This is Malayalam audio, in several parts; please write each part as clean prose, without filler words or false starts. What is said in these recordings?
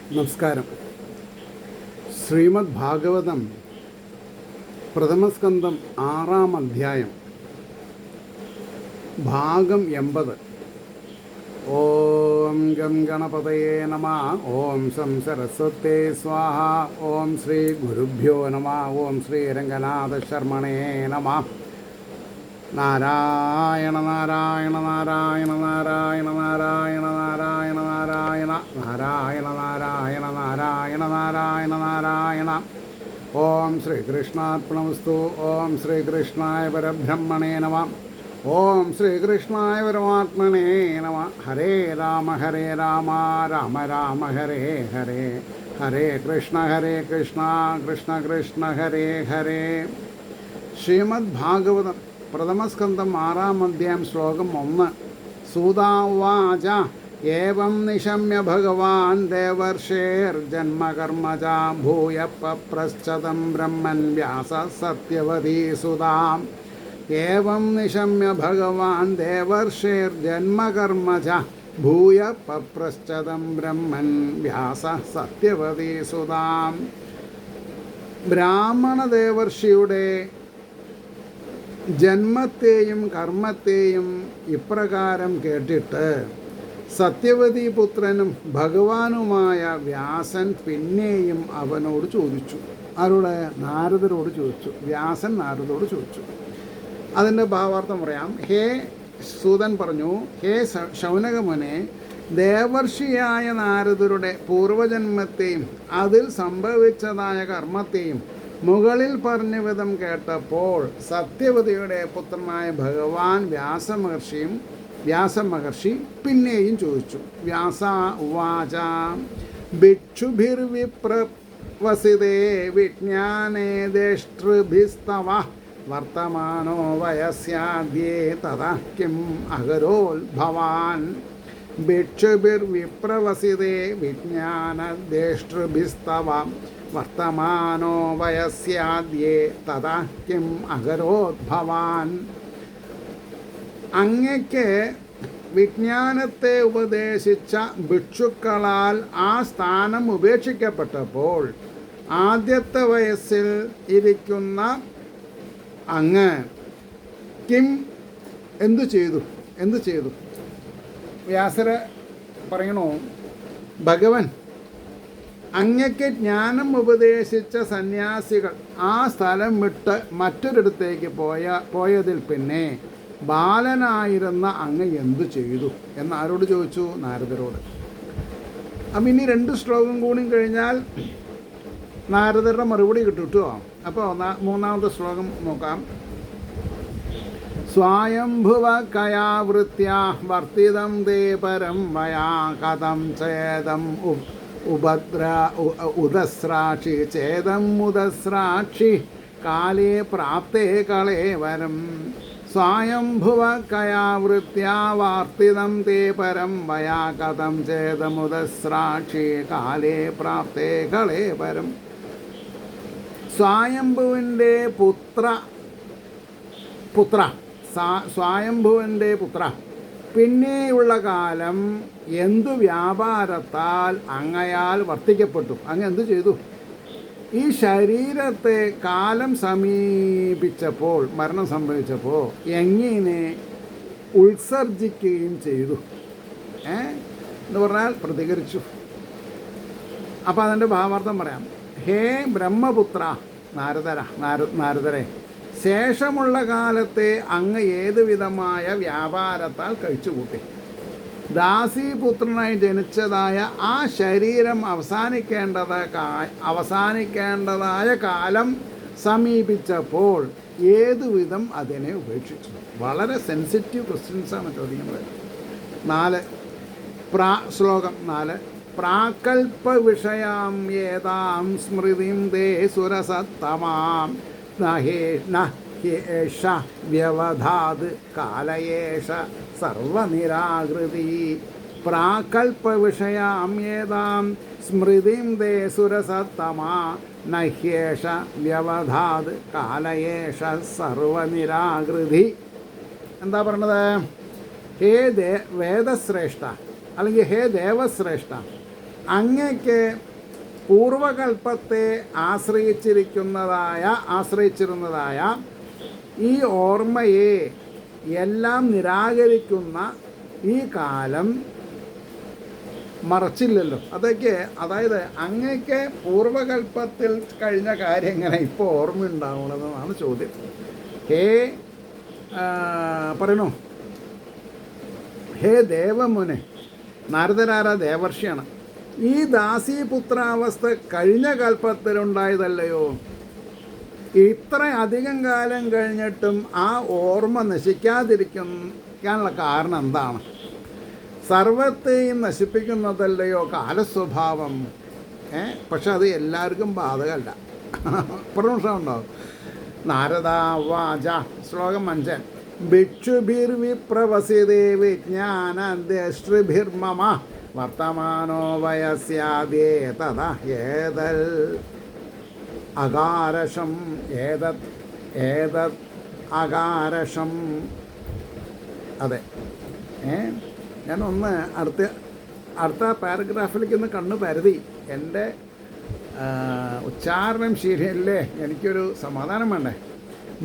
നമസ്കാരം. ശ്രീമദ് ഭാഗവതം പ്രഥമസ്കന്ധം 6-ാം അധ്യായം ഭാഗം 80. ഓം ഗം ഗണപതയേ നമഃ. ഓം ശം സരസ്വതേ സ്വാഹ. ഓം ശ്രീ ഗുരുഭ്യോ നമഃ. ഓം ശ്രീ രംഗനാഥ ശർമ്മണേ നമഃ. നാരായണ നാരായണ നാരായണ നാരായണ നാരായണ നാരായണ നാരായണ നാരായണ നാരായണ നാരായണ നാരായണ നാരായണ. ഓം ശ്രീകൃഷ്ണാർപ്പണമസ്തു. ഓം ശ്രീകൃഷ്ണായ പരബ്രഹ്മണേ നമഃ. ഓം ശ്രീകൃഷ്ണായ പരമാത്മനേ നമഃ. ഹരേ രാമ രാമ രാമ ഹരേ ഹരേ. ഹരേ കൃഷ്ണ കൃഷ്ണ കൃഷ്ണ ഹരേ ഹരേ. ശ്രീമദ് ഭാഗവതം പ്രഥമസ്കന്ധം 6-ാം അധ്യായം ശ്ലോകം 1. സൂതാവാച ഏവം നിശമ്യ ഭഗവാൻ ദേവർഷേർജന്മകർമ്മജ ഭൂയ പപ്രശ്ചതം ബ്രഹ്മൻ വ്യാസ സത്യവതീ സുതാം. ഏവം നിശമ്യ ഭഗവാൻ ദേവർഷേർജന്മകർമ്മജ ഭൂയ പപ്രശ്ചതം ബ്രഹ്മൻ വ്യാസ സത്യവതീ സുതാം. ബ്രാഹ്മണ ദേവർഷിയുടെ ജന്മത്തെയും കർമ്മത്തെയും ഇപ്രകാരം കേട്ടിട്ട് സത്യവതി പുത്രനും ഭഗവാനുമായ വ്യാസൻ പിന്നെയും അവനോട് ചോദിച്ചു. ആരോട്? നാരദരോട് ചോദിച്ചു. വ്യാസൻ നാരദരോട് ചോദിച്ചു. അതിൻ്റെ ഭാവാർത്ഥം പറയാം. ഹേ സൂതൻ പറഞ്ഞു, ഹേ ശൗനകമുനെ, ദേവർഷിയായ നാരദരുടെ പൂർവജന്മത്തെയും അതിൽ സംഭവിച്ചതായ കർമ്മത്തെയും മുകളിൽ പറഞ്ഞ വിധം കേട്ടപ്പോൾ സത്യവതിയുടെ പുത്രനായ ഭഗവാൻ വ്യാസമഹർഷി പിന്നെയും ചോദിച്ചു. വ്യാസ ഉവാച ഭിക്ഷുഭിർവിപ്രവസിതേ വിജ്ഞാനേ ദേഷ്ടൃഭിസ്തവ വർത്തമാനോ വയസ്യാദ്യേ തഥാ കിം അഹരോത്ഭവാൻ. ഭിക്ഷുഭിർവിപ്രവസിതേ വിജ്ഞാനദേഷ്ടൃഭിസ്തവ വർത്തമാനോ വയസ്യാദ്യേ തഥാ കിം അഹരോത്ഭവാൻ. അങ്ങയ്ക്ക് വിജ്ഞാനത്തെ ഉപദേശിച്ച ഭിക്ഷുക്കളാൽ ആ സ്ഥാനം ഉപേക്ഷിക്കപ്പെട്ടപ്പോൾ ആദ്യത്തെ വയസ്സിൽ ഇരിക്കുന്ന അങ്ങ് കിം എന്തു ചെയ്തു? വ്യാസര് പറയണോ, ഭഗവൻ, അങ്ങയ്ക്ക് ജ്ഞാനം ഉപദേശിച്ച സന്യാസികൾ ആ സ്ഥലം വിട്ട് മറ്റൊരിടത്തേക്ക് പോയതിൽ പിന്നെ ബാലനായിരുന്ന അങ്ങ് എന്തു ചെയ്തു എന്ന് ആരോട് ചോദിച്ചു? നാരദരോട്. അപ്പം ഇനി 2 ശ്ലോകം കൂടി കഴിഞ്ഞാൽ നാരദരുടെ മറുപടി കിട്ടും കേട്ടോ. അപ്പോൾ 3-ാമത്തെ ശ്ലോകം നോക്കാം. സ്വായംഭുവ കയാവൃത്യാ വർത്തിതം ദേ പരം മയാ കഥം ചേതം ഉദസ്രാക്ഷി ചേതം ഉദസ്രാക്ഷി കാലേ പ്രാപ്തേ കളേവരം. സ്വായംഭുവ കയാവൃത്യാ വാർത്തിതം തേ പരം മയാ കഥം ചേതമുദസ്രാക്ഷി കാലേ പ്രാപ്തേ കളേവരം. സ്വായംഭുവിൻ്റെ പുത്ര പിന്നെയുള്ള കാലം എന്തു വ്യാപാരത്താൽ അങ്ങയാൽ വർത്തിക്കപ്പെട്ടു? അങ്ങ് എന്തു ചെയ്തു? ഈ ശരീരത്തെ കാലം സമീപിച്ചപ്പോൾ, മരണം സംഭവിച്ചപ്പോൾ എങ്ങനെ ഉത്സർജിക്കുകയും ചെയ്തു എന്ന് പറഞ്ഞാൽ പ്രതികരിച്ചു. അപ്പോൾ അതിൻ്റെ ഭാവാർത്ഥം പറയാം. ഹേ ബ്രഹ്മപുത്ര നാരദരെ, ശേഷമുള്ള കാലത്തെ അങ്ങ് ഏതു വിധമായ വ്യാപാരത്താൽ കഴിച്ചുകൂട്ടി? ദാസീപുത്രനായി ജനിച്ചതായ ആ ശരീരം അവസാനിക്കേണ്ടതായ കാലം സമീപിച്ചപ്പോൾ ഏതുവിധം അതിനെ ഉപേക്ഷിച്ചു? വളരെ സെൻസിറ്റീവ് ക്വസ്റ്റ്യൻസാണ് ചോദിക്കുന്നത്. 4 ശ്ലോകം 4. പ്രാകൽപ വിഷയാം ഏതാം സ്മൃതിം ദേ സുരസത്തമാം നഹ്യേഷ വ്യവധാത് കാലയേഷ സർവനിരാകൃതി. പ്രാകൽപ വിഷയാം ഏതാം സ്മൃതിം ദേ സുരസത്തമാ നഹ്യേഷ വ്യവധാത് കാലയേഷ സർവനിരാകൃതി. എന്താ പറഞ്ഞത്? ഹേ വേദശ്രേഷ്ഠ, അല്ലെങ്കിൽ ഹേ ദേവശ്രേഷ്ഠ, അങ്ങക്ക് പൂർവകൽപ്പത്തെ ആശ്രയിച്ചിരുന്നതായ ഈ ഓർമ്മയെ എല്ലാം നിരാകരിക്കുന്ന ഈ കാലം മറച്ചില്ലല്ലോ. അതായത് അങ്ങക്ക് പൂർവകൽപ്പത്തിൽ കഴിഞ്ഞ കാര്യങ്ങളെ ഇപ്പോൾ ഓർമ്മയുണ്ടാവണമെന്നാണ് ചോദ്യം. പറയണോ? ഹേ ദേവമുനെ, നാരദരാര ദേവർഷിയാണ്. ഈ ദാസീപുത്രാവസ്ഥ കഴിഞ്ഞ കൽപ്പത്തിലുണ്ടായതല്ലയോ? ഇത്ര അധികം കാലം കഴിഞ്ഞിട്ടും ആ ഓർമ്മ നശിക്കാതിരിക്കാനുള്ള കാരണം എന്താണ്? സർവത്തെയും നശിപ്പിക്കുന്നതല്ലയോ കാലസ്വഭാവം. പക്ഷെ അത് എല്ലാവർക്കും ബാധകമല്ല. പ്രശ്നമുണ്ടാവും. നാരദ വാച ശ്ലോകം 5. ഭിക്ഷുഭിർവിപ്രവസിതേ വിജ്ഞാനദ്രഷ്ടൃഭിർമമ വർത്തമാനോ വയസ്യാദ്യേ തഥാ ഏതൽ അകാരഷം ഏതത് അകാരഷം. അതെ, ഞാനൊന്ന് അടുത്ത പാരഗ്രാഫിലേക്ക് ഒന്ന് കണ്ണ് പരതി. എൻ്റെ ഉച്ചാരണം ശരിയല്ലേ? എനിക്കൊരു സമാധാനം വേണ്ടേ?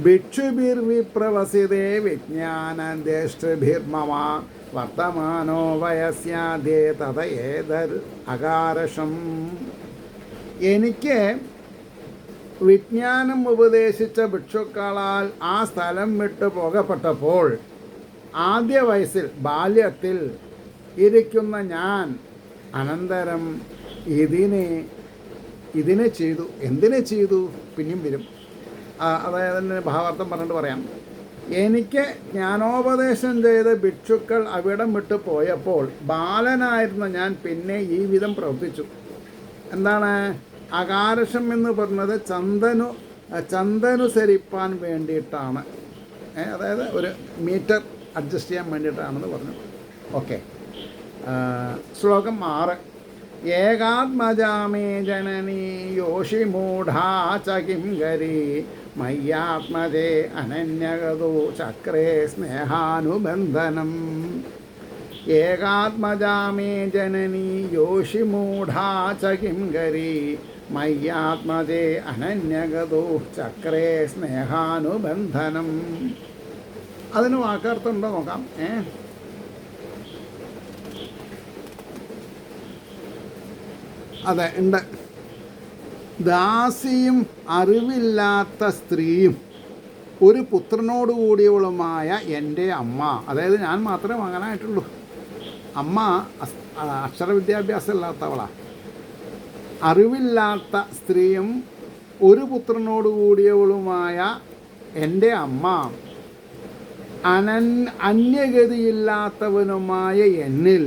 ഭിക്ഷുഭിർവിപ്രവസിതേ വിജ്ഞാനദ്രഷ്ടൃഭിർമമ വർത്തമാനോ വയസ്യാദ്യേ തഥ ഏതൽ അകാരഷം. എനിക്ക് വിജ്ഞാനം ഉപദേശിച്ച ഭിക്ഷുക്കളാൽ ആ സ്ഥലം വിട്ടു പോകപ്പെട്ടപ്പോൾ ആദ്യ വയസ്സിൽ ബാല്യത്തിൽ ഇരിക്കുന്ന ഞാൻ അനന്തരം ഇതിനെ ചെയ്തു. എന്തിനെ ചെയ്തു? പിന്നെയും വരും. അതായത് ഭാവാർത്ഥം പറഞ്ഞിട്ട് പറയാം. എനിക്ക് ജ്ഞാനോപദേശം ചെയ്ത ഭിക്ഷുക്കൾ അവിടം വിട്ടു പോയപ്പോൾ ബാലനായിരുന്ന ഞാൻ പിന്നെ ഈ വിധം പ്രവർത്തിച്ചു. എന്താണ് അകാരഷം എന്ന് പറഞ്ഞത്? ചന്തനുസരിപ്പാൻ വേണ്ടിയിട്ടാണ്. അതായത് ഒരു മീറ്റർ അഡ്ജസ്റ്റ് ചെയ്യാൻ വേണ്ടിയിട്ടാണെന്ന് പറഞ്ഞു. ഓക്കെ. ശ്ലോകം 6. ഏകാത്മജാമേ ജനനീ യോഷിമൂഢാ ചകിം ഗരി മയ്യാത്മജേ അനന്യഗതോ ചക്രേ സ്നേഹാനുബന്ധനം. ഏകാത്മജാമേ ജനനീ യോഷിമൂഢാ ചകിം ഗരി മയ്യാത്മജേ അനന്യഗതോ ചക്രേ സ്നേഹാനുബന്ധനം. അതിന് വാക്കർത്ഥമുണ്ടോ നോക്കാം. അതെ, ഉണ്ട്. ദാസിയും അറിവില്ലാത്ത സ്ത്രീയും ഒരു പുത്രനോടുകൂടിയവളുമായ എൻ്റെ അമ്മ, അതായത് ഞാൻ മാത്രമേ മകനായിട്ടുള്ളൂ. അമ്മ അക്ഷരവിദ്യാഭ്യാസം ഇല്ലാത്തവളാണ്. അറിവില്ലാത്ത സ്ത്രീയും ഒരു പുത്രനോടുകൂടിയവളുമായ എൻ്റെ അമ്മ അന്യഗതിയില്ലാത്തവനുമായ എന്നിൽ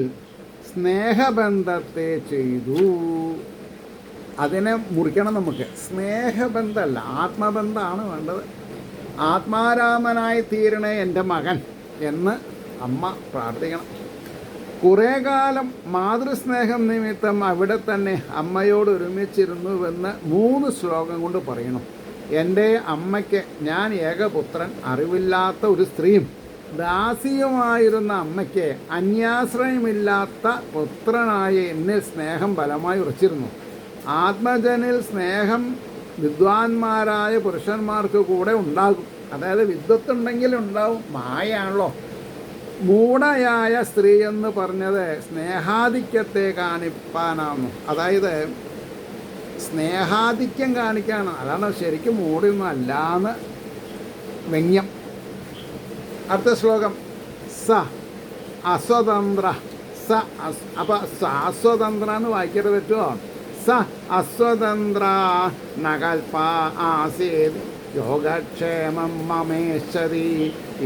സ്നേഹബന്ധത്തെ ചെയ്തു. അതിനെ മുറിക്കണം നമുക്ക്. സ്നേഹബന്ധമല്ല, ആത്മബന്ധമാണ് വേണ്ടത്. ആത്മാരാമനായി തീരണേ എൻ്റെ മകൻ എന്ന് അമ്മ പ്രാർത്ഥിക്കണം. കുറേ കാലം മാതൃസ്നേഹം നിമിത്തം അവിടെ തന്നെ അമ്മയോട് ഒരുമിച്ചിരുന്നുവെന്ന് 3 ശ്ലോകം കൊണ്ട് പറയണം. എൻ്റെ അമ്മയ്ക്ക് ഞാൻ ഏകപുത്രൻ, അറിവില്ലാത്ത ഒരു സ്ത്രീയും ദാസിയുമായിരുന്ന അമ്മയ്ക്ക് അന്യാശ്രയമില്ലാത്ത പുത്രനായ എന്നിൽ സ്നേഹം ബലമായി ഉറച്ചിരുന്നു. ആത്മജനിൽ സ്നേഹം വിദ്വാൻമാരായ പുരുഷന്മാർക്ക് കൂടെ ഉണ്ടാകും. അതായത് വിദ്വത്തുണ്ടെങ്കിൽ ഉണ്ടാവും, മായാണല്ലോ. മൂഢയായ സ്ത്രീ എന്ന് പറഞ്ഞത് സ്നേഹാധിക്യത്തെ കാണിപ്പാനാണ്. അതായത് സ്നേഹാധിക്യം കാണിക്കാണ്. അതാണ് ശരിക്കും മൂഢയൊന്നും അല്ലാന്ന് വ്യംഗ്യം. അടുത്ത ശ്ലോകം. സ അസ്വതന്ത്ര. അപ്പം അസ്വതന്ത്ര എന്ന് വായിക്കരുത് പറ്റുമോ? സ അസ്വതന്ത്ര നകൽപ ആസീത് യോഗക്ഷേമം മമേശ്വരി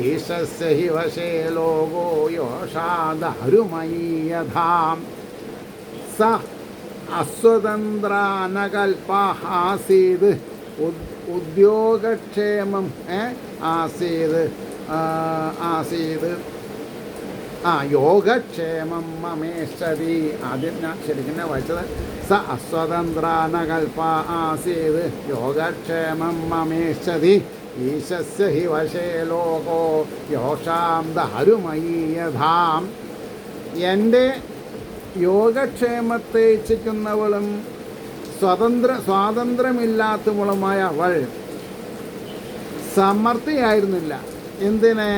ഈശസ്യ ഹി വശേ ലോകോ യോഷാദരുമയീയധാം. സ അസ്വതന്ത്ര നകൽപ ആസീത് ഉദ്യോഗക്ഷേമം ആസീത് യോഗക്ഷേമം മമേശ്വരി. ആദ്യം ഞാൻ ശരിക്കും വായിച്ചത് സ അസ്വതന്ത്ര നകൽപ ആസീത് യോഗക്ഷേമം മമേശ്വരി ഈശസ്യ ഹി വശേ ലോകോ യോഷാം ദാരുമയീയധാം. എൻ്റെ യോഗക്ഷേമത്തെ ഇച്ഛിക്കുന്നവളും സ്വാതന്ത്ര്യമില്ലാത്തവളുമായ അവൾ സമർത്ഥയായിരുന്നില്ല. എന്തിന്?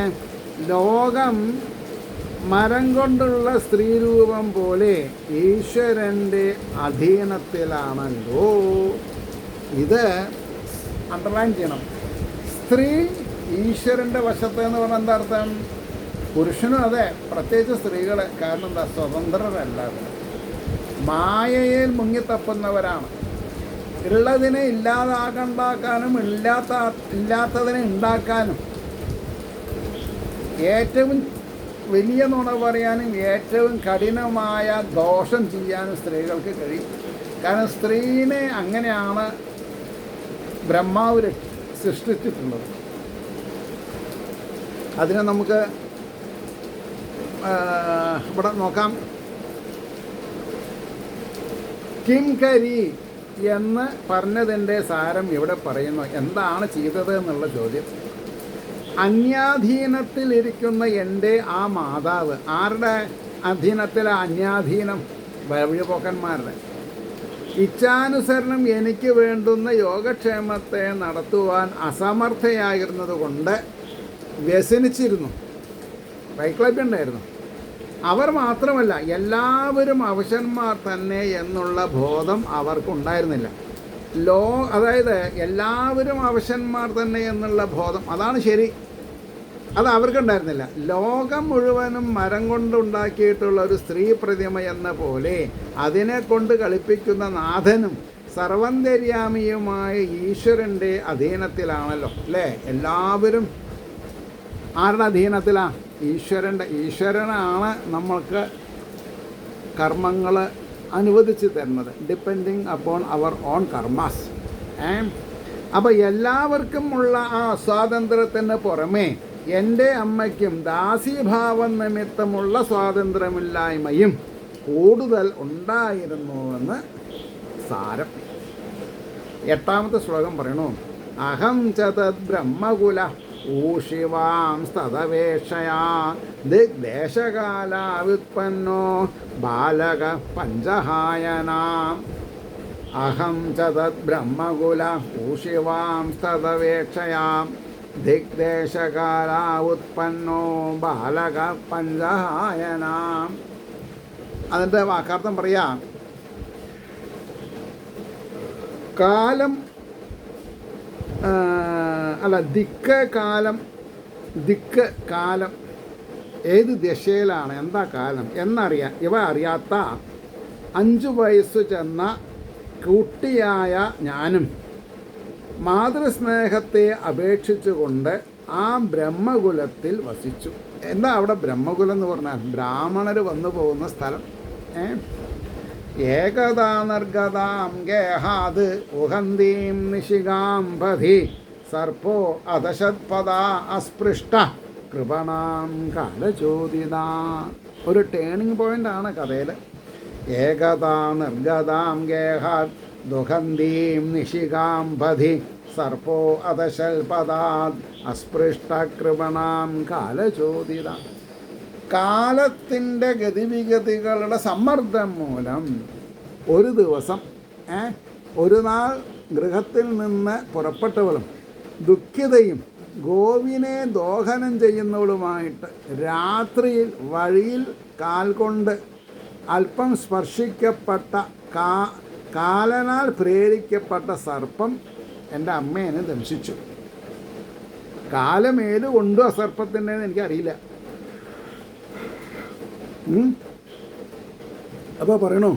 ലോകം മരം കൊണ്ടുള്ള സ്ത്രീരൂപം പോലെ ഈശ്വരൻ്റെ അധീനത്തിലാണല്ലോ. ഇത് അണ്ടർലൈൻ ചെയ്യണം. സ്ത്രീ ഈശ്വരൻ്റെ വശത്ത് എന്ന് പറഞ്ഞാൽ എന്താ അർത്ഥം? പുരുഷനും അതെ, പ്രത്യേകിച്ച് സ്ത്രീകൾ. കാരണം എന്താ? സ്വതന്ത്രരല്ല, മായയിൽ മുങ്ങിത്തപ്പുന്നവരാണ്. ഉള്ളതിനെ ഇല്ലാതാക്കണ്ടാക്കാനും ഇല്ലാത്തതിനെ ഉണ്ടാക്കാനും ഏറ്റവും വലിയ നുണ പറയാനും ഏറ്റവും കഠിനമായ ദോഷം ചെയ്യാനും സ്ത്രീകൾക്ക് കഴിയും. കാരണം സ്ത്രീനെ അങ്ങനെയാണ് ബ്രഹ്മാവ് സൃഷ്ടിച്ചിട്ടുള്ളത്. അതിനെ നമുക്ക് ഇവിടെ നോക്കാം. കിംകരി എന്ന് പറഞ്ഞതിൻ്റെ സാരം ഇവിടെ പറയുന്നു. എന്താണ് ചെയ്തത് എന്നുള്ള ചോദ്യം. അന്യാധീനത്തിലിരിക്കുന്ന എൻ്റെ ആ മാതാവ്, ആരുടെ അധീനത്തിലെ അന്യാധീനം? വഴിപോക്കന്മാരുടെ. ഇച്ഛാനുസരണം എനിക്ക് വേണ്ടുന്ന യോഗക്ഷേമത്തെ നടത്തുവാൻ അസമർത്ഥയായിരുന്നത് കൊണ്ട് വ്യസനിച്ചിരുന്നു, വൈക്ലഭ്യമുണ്ടായിരുന്നു. അവർ മാത്രമല്ല, എല്ലാവരും അവശന്മാർ തന്നെ എന്നുള്ള ബോധം അവർക്കുണ്ടായിരുന്നില്ല. അതായത് എല്ലാവരും അവശന്മാർ തന്നെ എന്നുള്ള ബോധം, അതാണ് ശരി, അത് അവർക്കുണ്ടായിരുന്നില്ല. ലോകം മുഴുവനും മരം കൊണ്ടുണ്ടാക്കിയിട്ടുള്ള ഒരു സ്ത്രീ പ്രതിമ എന്ന പോലെ അതിനെ കൊണ്ട് കളിപ്പിക്കുന്ന നാഥനും സർവന്തര്യാമിയുമായ ഈശ്വരൻ്റെ അധീനത്തിലാണല്ലോ, അല്ലേ? എല്ലാവരും ആരുടെ അധീനത്തിലാണ്? ഈശ്വരനാണ് നമ്മൾക്ക് കർമ്മങ്ങൾ അനുവദിച്ച് തരുന്നത്, depending upon our own karmas. അപ്പോൾ എല്ലാവർക്കും ഉള്ള ആ സ്വാതന്ത്ര്യത്തിന് പുറമേ എൻ്റെ അമ്മയ്ക്കും ദാസീഭാവം നിമിത്തമുള്ള സ്വാതന്ത്ര്യമില്ലായ്മയും കൂടുതൽ ഉണ്ടായിരുന്നുവെന്ന് സാരം. 8ാമത്തെ ശ്ലോകം പറയണു. അഹം ചതത് ബ്രഹ്മകുല ഊഷിവാം സ്തതവേക്ഷയാ ദിഗ്ദേശകാലാവുത്പന്നോ ബാലക പഞ്ചഹായനാം. അഹം ചതത് ബ്രഹ്മകുല ഊഷിവാം സ്തതവേക്ഷയാം ദിഗ്ദേശകാലാവുത്പന്നോ ബാലക പഞ്ചഹായനാം. അതിൻ്റെ വാക്കാർത്ഥം പറയാം. കാലം അല്ല, ദിക്ക് കാലം ഏത് ദിശയിലാണ്, എന്താ കാലം ഇവ അറിയാത്ത 5 വയസ്സ് ചെന്ന കുട്ടിയായ ഞാനും മാതൃസ്നേഹത്തെ അപേക്ഷിച്ചുകൊണ്ട് ആ ബ്രഹ്മകുലത്തിൽ വസിച്ചു. എന്താ അവിടെ ബ്രഹ്മകുലം എന്ന് പറഞ്ഞാൽ? ബ്രാഹ്മണർ വന്നു പോകുന്ന സ്ഥലം. ഏകദാ നിർഗതാം ഗേഹാത് ഉഹന്തീം നിശികാം പഥി സർപ്പോ അതശത്പദാ അസ്പൃഷ്ട കൃപണാം കാലചോദിത. ഒരു ടേണിംഗ് പോയിൻ്റാണ് കഥയിൽ. ഏകദാ നിർഗതാം ഗേഹാത് ദുഹന്തീം നിശികാം പഥി സർപ്പോ അതശൽപദാത് അസ്പൃഷ്ട കൃപണാം കാലചോദിത. കാലത്തിൻ്റെ ഗതിവിഗതികളുടെ സമ്മർദ്ദം മൂലം ഒരു ദിവസം ഒരു നാൾ ഗൃഹത്തിൽ നിന്ന് പുറപ്പെട്ടവളും ദുഃഖിതയും ഗോവിനെ ദോഹനം ചെയ്യുന്നവളുമായിട്ട് രാത്രിയിൽ വഴിയിൽ കാൽ കൊണ്ട് അല്പം സ്പർശിക്കപ്പെട്ട കാലനാൽ പ്രേരിക്കപ്പെട്ട സർപ്പം എൻ്റെ അമ്മേനെ ദംശിച്ചു. കാലമേത് കൊണ്ടു ആ സർപ്പത്തിൻ്റെ എനിക്കറിയില്ല. അപ്പോൾ പറയണു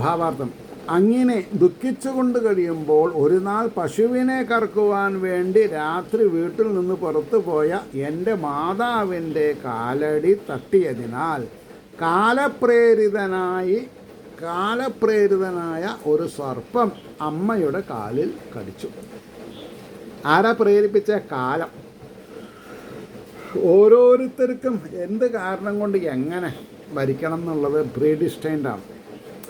ഭാവാർത്ഥം. അങ്ങനെ ദുഃഖിച്ചുകൊണ്ട് കഴിയുമ്പോൾ ഒരു നാൾ പശുവിനെ കറക്കുവാൻ വേണ്ടി രാത്രി വീട്ടിൽ നിന്ന് പുറത്തു പോയ എൻ്റെ മാതാവിൻ്റെ കാലടി തട്ടിയതിനാൽ കാലപ്രേരിതനായ ഒരു സർപ്പം അമ്മയുടെ കാലിൽ കടിച്ചു. ആരാ പ്രേരിപ്പിച്ച? കാലം. ഓരോരുത്തർക്കും എന്ത് കാരണം കൊണ്ട് എങ്ങനെ ഭരിക്കണം എന്നുള്ളത് പ്രീഡിസ്റ്റൈൻഡാണ്.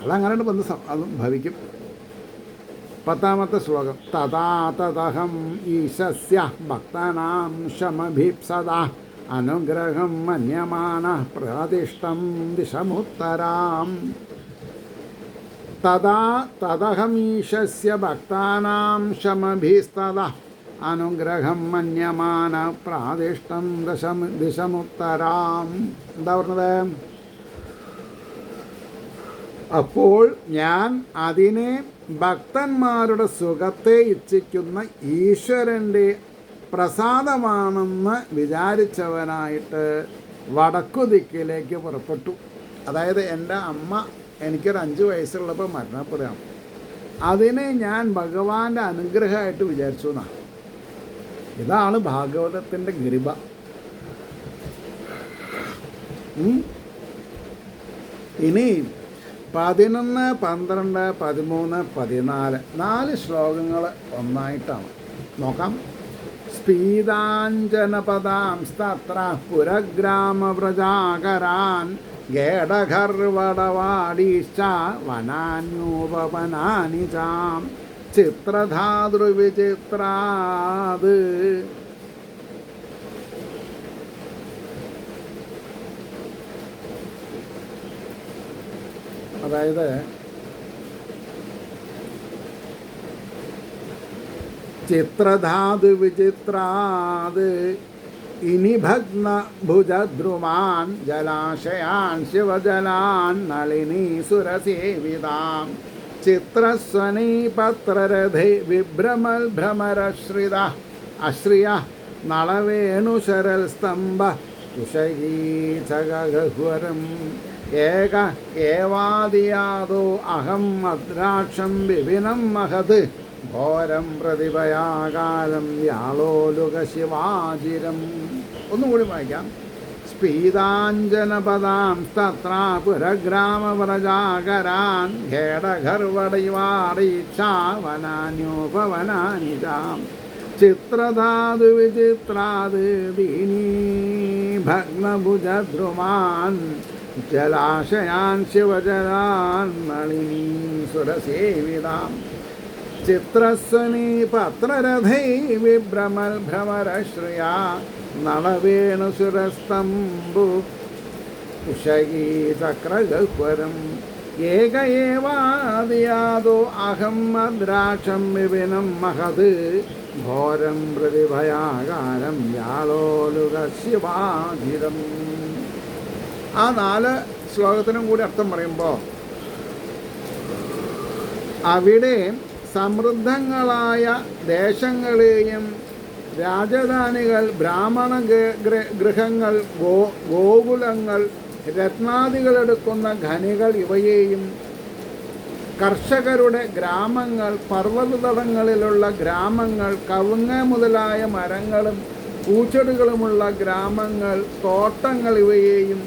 അതങ്ങനെ വന്ന് അത് ഭവിക്കും. 10ാമത്തെ ശ്ലോകം. തഥാ തദഹം ഈശസ്യ ഭക്താനാം ശമഭീപ്സദാ അനുഗ്രഹം മന്യമാന പ്രാതിഷ്ഠം ദിശമുത്തരാം തഥാ തദഹമീശസ്യ ഭക്താനാം ശമഭീസ്തത അനുഗ്രഹം മന്യമാന പ്രാതിഷ്ഠം ദിശമുത്തരാം. എന്താ പറഞ്ഞത്? അപ്പോൾ ഞാൻ അതിനെ ഭക്തന്മാരുടെ സുഖത്തെ ഇച്ഛിക്കുന്ന ഈശ്വരൻ്റെ പ്രസാദമാണെന്ന് വിചാരിച്ചവനായിട്ട് വടക്കുദിക്കിലേക്ക് പുറപ്പെട്ടു. അതായത് എൻ്റെ അമ്മ എനിക്കൊരു 5 വയസ്സുള്ളപ്പോൾ മരണപ്പെടുകയാണ്. അതിനെ ഞാൻ ഭഗവാന്റെ അനുഗ്രഹമായിട്ട് വിചാരിച്ചു എന്നാണ്. ഇതാണ് ഭാഗവതത്തിൻ്റെ ഗരിമ. ഇനി 11, 12, 13, 14 4 ശ്ലോകങ്ങൾ ഒന്നായിട്ടാണ് നോക്കാം. സ്പീതാഞ്ജനപദാംസ്തത്ര പുരഗ്രാമവ്രജാകരാൻ ഗേഡഗർവടവാടീശ്ച വനാന്യോപവനാനി ചാം ചിത്രധാതൃവിചിത്രാത്. അതായത് ചിത്രധാതു വിചിത്രാത് ഇനി ഭഗ്ന ഭുജദ്രുമാൻ ജലാശയാൻ ശിവജലാൻ നളിനി സുരസേവിതാം ചിത്രസ്വനീ പത്രരഥേ വിഭ്രമൽ ഭ്രമരശ്രിത അശ്രിയ നളവേണുശരൽ സ്തംഭ കുശകീചകഗഹ്വരം ഏക ഏവാദിയാദോ അഹം അദ്രാക്ഷം വിപിനം മഹത് ഘോരം പ്രതിഭയാകാലം വ്യാളോലുക ശിവാചിരം. ഒന്നുകൂടി വായിക്കാം. സ്പീതാഞ്ജനപദാംസ്തത്ര പുരഗ്രാമവ്രജാകരാൻ ഖേടഗർവടൈവാടീച്ഛാവനാന്യോപവനാനി ചാം ചിത്രധാതു വിചിത്രാത് ദീനീ ഭഗ്നഭുജദ്രുമാൻ ജലാശയാൻ ശിവജലാൻ നളിനീ സുരസേവിതാം ചിത്രസ്വനീ പത്രരഥൈ വിഭ്രമൽ ഭ്രമരശ്രിയാ നളവേണുസുരസ്തംഭു കുശകീ ചക്രഗഹ്വരം ഏക ഏവാദിയാദോ അഹം അദ്രാക്ഷം വിപിനം മഹത് ഘോരം പ്രതിഭയാകാരം വ്യാളോലുക ശിവാധിരം. ആ 4 ശ്ലോകത്തിനും കൂടി അർത്ഥം പറയുമ്പോൾ അവിടെ സമൃദ്ധങ്ങളായ ദേശങ്ങളെയും രാജധാനികൾ, ബ്രാഹ്മണ ഗൃഹങ്ങൾ, ഗോകുലങ്ങൾ, രത്നാദികളെടുക്കുന്ന ഖനികൾ ഇവയെയും കർഷകരുടെ ഗ്രാമങ്ങൾ, പർവ്വതതടങ്ങളിലുള്ള ഗ്രാമങ്ങൾ, കവുങ്ങ് മുതലായ മരങ്ങളും പൂച്ചെടികളുമുള്ള ഗ്രാമങ്ങൾ, തോട്ടങ്ങൾ ഇവയെയും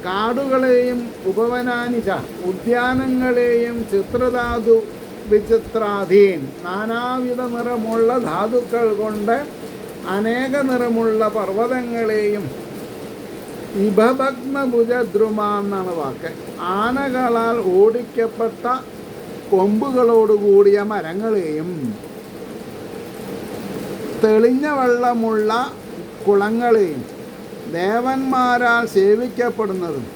കാടുകളെയും ഉപവനാനിച്ച ഉദ്യാനങ്ങളെയും ചിത്രധാതു വിചിത്രാധീൻ നാനാവിധ നിറമുള്ള ധാതുക്കൾ കൊണ്ട് അനേക നിറമുള്ള പർവ്വതങ്ങളെയും ഇഭഭഗ്നഭുജദ്രുമ എന്നാണ് വാക്ക്. ആനകളാൽ ഓടിക്കപ്പെട്ട കൊമ്പുകളോടുകൂടിയ മരങ്ങളെയും തെളിഞ്ഞ വെള്ളമുള്ള കുളങ്ങളെയും ദേവന്മാരാൽ സേവിക്കപ്പെടുന്നതും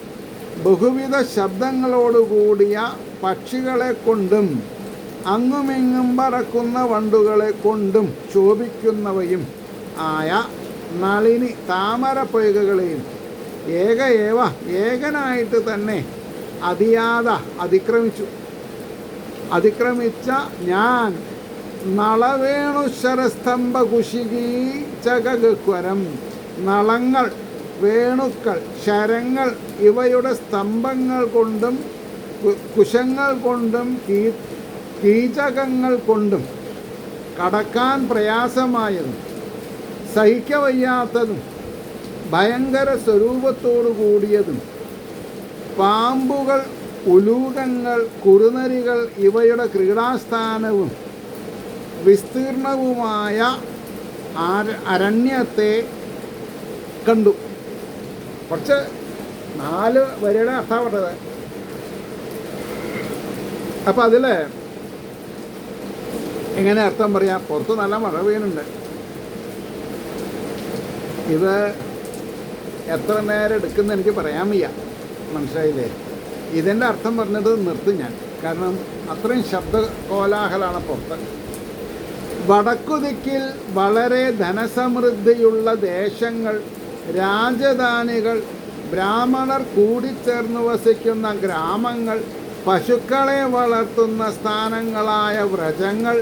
ബഹുവിധ ശബ്ദങ്ങളോടുകൂടിയ പക്ഷികളെ കൊണ്ടും അങ്ങുമിങ്ങും പറക്കുന്ന വണ്ടുകളെ കൊണ്ടും ശോഭിക്കുന്നവയും ആയ നളിനി താമരപ്പൊയ്കകളെയും ഏകനായിട്ട് തന്നെ അതിക്രമിച്ച ഞാൻ നളവേണുശരസ്തംഭ കുശികീ ചകഗഹ്വരം നളങ്ങൾ, വേണുക്കൾ, ശരങ്ങൾ ഇവയുടെ സ്തംഭങ്ങൾ കൊണ്ടും കുശങ്ങൾ കൊണ്ടും കീചകങ്ങൾ കൊണ്ടും കടക്കാൻ പ്രയാസമായതും സഹിക്കവയ്യാത്തതും ഭയങ്കര സ്വരൂപത്തോടു കൂടിയതും പാമ്പുകൾ, ഉലൂകങ്ങൾ, കുറുനരികൾ ഇവയുടെ ക്രീഡാസ്ഥാനവും വിസ്തീർണവുമായ അരണ്യത്തെ കണ്ടു. കുറച്ച് 4 വരിയുടെ അർത്ഥപ്പെട്ടത്. അപ്പം അതിൽ എങ്ങനെ അർത്ഥം പറയാം? പുറത്ത് നല്ല മഴ പെയ്യുന്നുണ്ട്. ഇത് എത്ര നേരം എടുക്കുന്ന എനിക്ക് പറയാൻ വയ്യ, മനസ്സിലായില്ലേ? ഇതിൻ്റെ അർത്ഥം പറഞ്ഞത് നിർത്തും ഞാൻ, കാരണം അത്രയും ശബ്ദ കോലാഹലമാണ് പുറത്ത്. വടക്കുദിക്കിൽ വളരെ ധനസമൃദ്ധിയുള്ള ദേശങ്ങൾ, രാജധാനികൾ, ബ്രാഹ്മണർ കൂടിച്ചേർന്ന് വസിക്കുന്ന ഗ്രാമങ്ങൾ, പശുക്കളെ വളർത്തുന്ന സ്ഥാനങ്ങളായ വ്രജങ്ങൾ,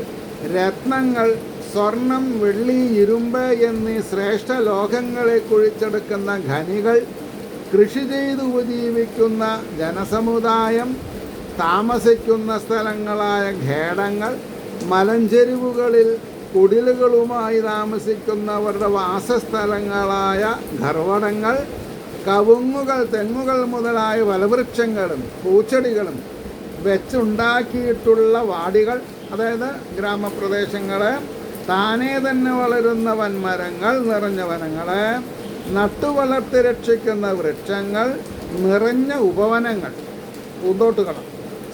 രത്നങ്ങൾ, സ്വർണം, വെള്ളി, ഇരുമ്പ് എന്നീ ശ്രേഷ്ഠ ലോകങ്ങളെ കുഴിച്ചെടുക്കുന്ന ഖനികൾ, കൃഷി ചെയ്ത് ഉപജീവിക്കുന്ന ജനസമുദായം, താമസിക്കുന്ന സ്ഥലങ്ങളായ ഖേടങ്ങൾ, മലഞ്ചെരിവുകളിൽ കുടിലുകളുമായി താമസിക്കുന്നവരുടെ വാസസ്ഥലങ്ങളായ ഖർവടങ്ങൾ, കവുങ്ങുകൾ, തെങ്ങുകൾ മുതലായ ഫലവൃക്ഷങ്ങളും പൂച്ചെടികളും വെച്ചുണ്ടാക്കിയിട്ടുള്ള വാടികൾ, അതായത് ഗ്രാമപ്രദേശങ്ങൾ, താനേ തന്നെ വളരുന്ന വൻമരങ്ങൾ നിറഞ്ഞ വനങ്ങൾ, നട്ടുവളർത്തി രക്ഷിക്കുന്ന വൃക്ഷങ്ങൾ നിറഞ്ഞ ഉപവനങ്ങൾ, പൂന്തോട്ടുകൾ,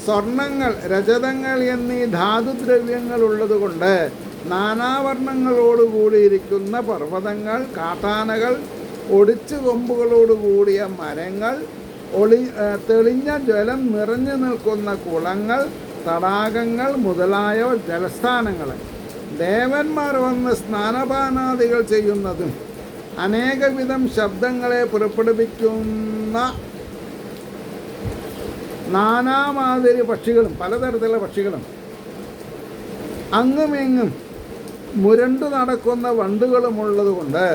സ്വർണങ്ങൾ, രജതങ്ങൾ എന്നീ ധാതുദ്രവ്യങ്ങൾ ഉള്ളതുകൊണ്ട് നാനാവർണ്ണങ്ങളോടുകൂടിയിരിക്കുന്ന പർവ്വതങ്ങൾ, കാട്ടാനകൾ, ഒടിച്ചു കൊമ്പുകളോടുകൂടിയ മരങ്ങൾ, തെളിഞ്ഞ ജലം നിറഞ്ഞു നിൽക്കുന്ന കുളങ്ങൾ, തടാകങ്ങൾ മുതലായ ജലസ്ഥാനങ്ങൾ, ദേവന്മാർ വന്ന് സ്നാനപാനാദികൾ ചെയ്യുന്നതും അനേകവിധം ശബ്ദങ്ങളെ പുറപ്പെടുവിക്കുന്ന നാനാമാതിരി പക്ഷികളും, പലതരത്തിലുള്ള പക്ഷികളും, അങ്ങുമിങ്ങും മുരണ്ടു നടക്കുന്ന വണ്ടുകളുമുള്ളതുകൊണ്ട്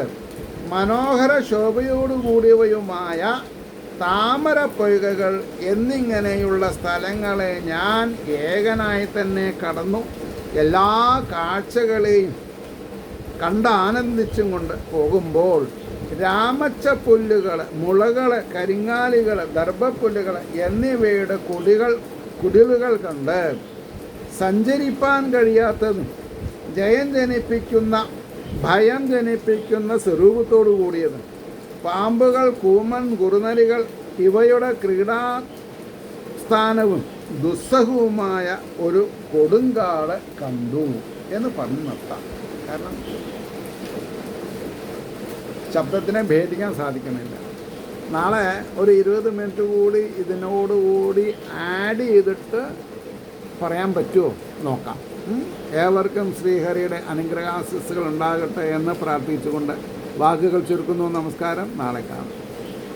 മനോഹര ശോഭയോടുകൂടിയവയുമായ താമരപ്പൊയ്കകൾ എന്നിങ്ങനെയുള്ള സ്ഥലങ്ങളെ ഞാൻ ഏകനായി തന്നെ കടന്നു എല്ലാ കാഴ്ചകളെയും കണ്ടാനന്ദിച്ചും കൊണ്ട് പോകുമ്പോൾ രാമച്ച പുല്ലുകൾ, മുളകൾ, കരിങ്ങാലികൾ, ദർഭപ്പുല്ലുകൾ എന്നിവയുടെ കുടിലുകൾ കണ്ട് സഞ്ചരിപ്പാൻ കഴിയാത്തതും ഭയം ജനിപ്പിക്കുന്ന സ്വരൂപത്തോടു കൂടിയതും പാമ്പുകൾ, കൂമൻ, കുറുനരികൾ ഇവയുടെ ക്രീഡാസ്ഥാനവും ദുസ്സഹവുമായ ഒരു കൊടുങ്കാട് കണ്ടു എന്ന് പറഞ്ഞു നിർത്താം. കാരണം ശബ്ദത്തിനെ ഭേദിക്കാൻ സാധിക്കുന്നില്ല. നാളെ ഒരു 20 മിനിറ്റ് കൂടി ഇതിനോടുകൂടി ആഡ് ചെയ്തിട്ട് പറയാൻ പറ്റുമോ നോക്കാം. ഏവർക്കും ശ്രീഹരിയുടെ അനുഗ്രഹാശിസ്സുകൾ ഉണ്ടാകട്ടെ എന്ന് പ്രാർത്ഥിച്ചുകൊണ്ട് വാക്കുകൾ ചുരുക്കുന്നു. നമസ്കാരം. നാളെ കാണാം.